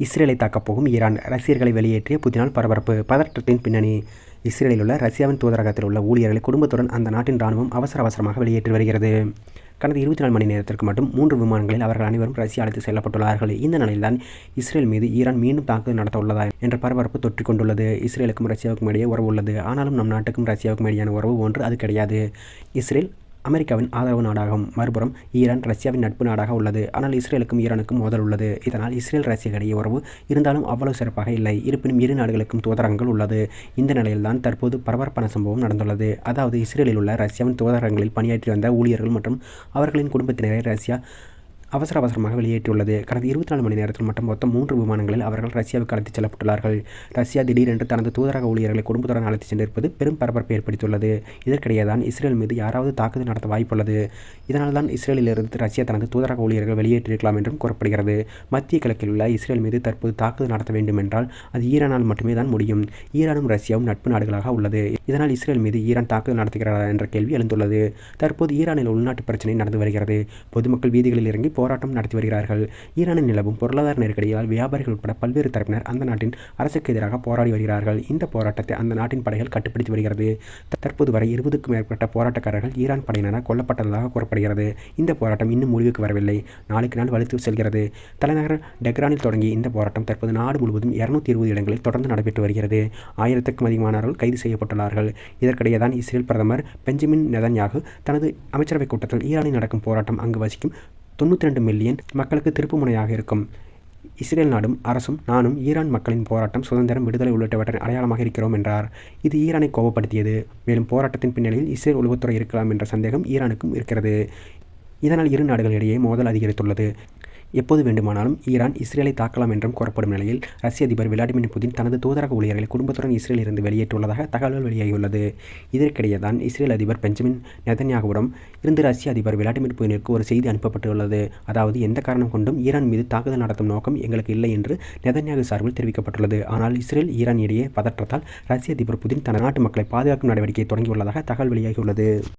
இஸ்ரேலை தாக்கப் போகும் ஈரான், ரஷ்யர்களை வெளியேற்றிய புதினால் பரபரப்பு. பதற்றத்தின் பின்னணி: இஸ்ரேலில் உள்ள ரஷ்யாவின் தூதரகத்தில் உள்ள ஊழியர்களை குடும்பத்துடன் அந்த நாட்டின் ராணுவம் அவசரமாக வெளியேற்றி வருகிறது. கடந்த 24 மணி நேரத்திற்கு மட்டும் 3 விமானங்களில் அவர்கள் அனைவரும் ரஷ்யா அழைத்து செல்லப்பட்டுள்ளார்கள். இந்த நிலையில்தான் இஸ்ரேல் மீது ஈரான் மீண்டும் தாக்குதல் நடத்த உள்ளதா என்ற பரபரப்பு தொற்றிக் கொண்டுள்ளது. இஸ்ரேலுக்கும் ரஷ்யாவுக்கும் இடையே உறவு உள்ளது. ஆனாலும் நம் நாட்டுக்கும் ரஷ்யாவுக்கும் இடையான உறவு ஒன்று அது கிடையாது. இஸ்ரேல் அமெரிக்காவின் ஆதரவு நாடாகும். மறுபுறம் ஈரான் ரஷ்யாவின் நட்பு நாடாக உள்ளது. ஆனால் இஸ்ரேலுக்கும் ஈரானுக்கும் மோதல் உள்ளது. இதனால் இஸ்ரேல் ரஷ்யா இடையே உறவு இருந்தாலும் அவ்வளவு சிறப்பாக இல்லை. இருப்பினும் இரு நாடுகளுக்கும் தூதரகங்கள் உள்ளது. இந்த நிலையில்தான் தற்போது பரபரப்பான சம்பவம் நடந்துள்ளது. அதாவது இஸ்ரேலில் உள்ள ரஷ்யாவின் தூதரகங்களில் பணியாற்றி வந்த ஊழியர்கள் மற்றும் அவர்களின் குடும்பத்தினரை ரஷ்யா அவசரமாக வெளியேற்றியுள்ளது. கடந்த 24 மணி நேரத்தில் மட்டும் மொத்தம் 3 விமானங்களில் அவர்கள் ரஷ்யாவுக்கு அழைத்துச் செல்லப்பட்டுள்ளார்கள். ரஷ்யா திடீரென்று தனது தூதரக ஊழியர்களை குடும்பத்துடன் அழைத்துச் சென்றிருப்பது பெரும் பரபரப்பை ஏற்படுத்தியுள்ளது. இதற்கிடையேதான் இஸ்ரேல் மீது யாராவது தாக்குதல் நடத்த வாய்ப்புள்ளது. இதனால்தான் இஸ்ரேலிலிருந்து ரஷ்யா தனது தூதரக ஊழியர்கள் வெளியேற்றிருக்கலாம் என்றும் கூறப்படுகிறது. மத்திய கிழக்கில் உள்ள இஸ்ரேல் மீது தற்போது தாக்குதல் நடத்த வேண்டும் என்றால் அது ஈரானால் மட்டுமே தான் முடியும். ஈரானும் ரஷ்யாவும் நட்பு நாடுகளாக உள்ளது. இதனால் இஸ்ரேல் மீது ஈரான் தாக்குதல் நடத்துகிறதா என்ற கேள்வி எழுந்துள்ளது. தற்போது ஈரானில் உள்நாட்டு பிரச்சினை நடந்து வருகிறது. பொதுமக்கள் வீதிகளில் இறங்கி போராட்டம் நடத்தி வருகிறார்கள். ஈரானில் நிலவும் பொருளாதார நெருக்கடியால் வியாபாரிகள் உட்பட பல்வேறு தரப்பினர் அந்த நாட்டின் அரசுக்கு எதிராக போராடி வருகிறார்கள். இந்த போராட்டத்தை அந்த நாட்டின் படைகள் கட்டுப்படுத்தி வருகிறது. தற்போது வரை 20க்கும் மேற்பட்ட போராட்டக்காரர்கள் ஈரான் படையினரால் கொல்லப்பட்டதாக கூறப்படுகிறது. இந்த போராட்டம் இன்னும் முடிவுக்கு வரவில்லை. நாளுக்கு நாள் வலுத்து செல்கிறது. தலைநகர் டெஹ்ரானில் தொடங்கிய இந்த போராட்டம் தற்போது நாடு முழுவதும் 220 இடங்களில் தொடர்ந்து நடைபெற்று வருகிறது. 1000க்கும் அதிகமானவர்கள் கைது செய்யப்பட்டுள்ளார்கள். இதற்கிடையே தான் இஸ்ரேல் பிரதமர் பெஞ்சமின் நெதன்யாகு தனது அமைச்சரவை கூட்டத்தில் ஈரானில் நடக்கும் போராட்டம் அங்கு வசிக்கும் 92 மில்லியன் மக்களுக்கு திருப்புமுனையாக இருக்கும். இஸ்ரேல் நாடும் அரசும் நானும் ஈரான் மக்களின் போராட்டம், சுதந்திரம், விடுதலை உள்ளிட்டவற்றின் அடையாளமாக இருக்கிறோம் என்றார். இது ஈரானை கோபப்படுத்தியது. மேலும் போராட்டத்தின் பின்னணியில் இஸ்ரேல் உளவுத்துறை இருக்கலாம் என்ற சந்தேகம் ஈரானுக்கும் இருக்கிறது. இதனால் இரு நாடுகளிடையே மோதல் அதிகரித்துள்ளது. எப்போது வேண்டுமானாலும் ஈரான் இஸ்ரேலை தாக்கலாம் என்றும் கூறப்படும் நிலையில் ரஷ்ய அதிபர் விளாடிமிர் புதின் தனது தூதரக ஊழியர்களை குடும்பத்துடன் இஸ்ரேலில் இருந்து வெளியேற்றுள்ளதாக தகவல்கள் வெளியாகியுள்ளது. இதற்கிடையே தான் இஸ்ரேல் அதிபர் பெஞ்சமின் நெதன்யாகுவிடம் இருந்து ரஷ்ய அதிபர் விளாடிமிர் புதினுக்கு ஒரு செய்தி அனுப்பப்பட்டுள்ளது. அதாவது எந்த காரணம் கொண்டும் ஈரான் மீது தாக்குதல் நடத்தும் நோக்கம் எங்களுக்கு இல்லை என்று நெதன்யாகு சார்பில் தெரிவிக்கப்பட்டுள்ளது. ஆனால் இஸ்ரேல் ஈரான் இடையே பதற்றத்தால் ரஷ்ய அதிபர் புதின் தனது நாட்டு மக்களை பாதுகாக்கும் நடவடிக்கையை தொடங்கியுள்ளதாக தகவல் வெளியாகியுள்ளது.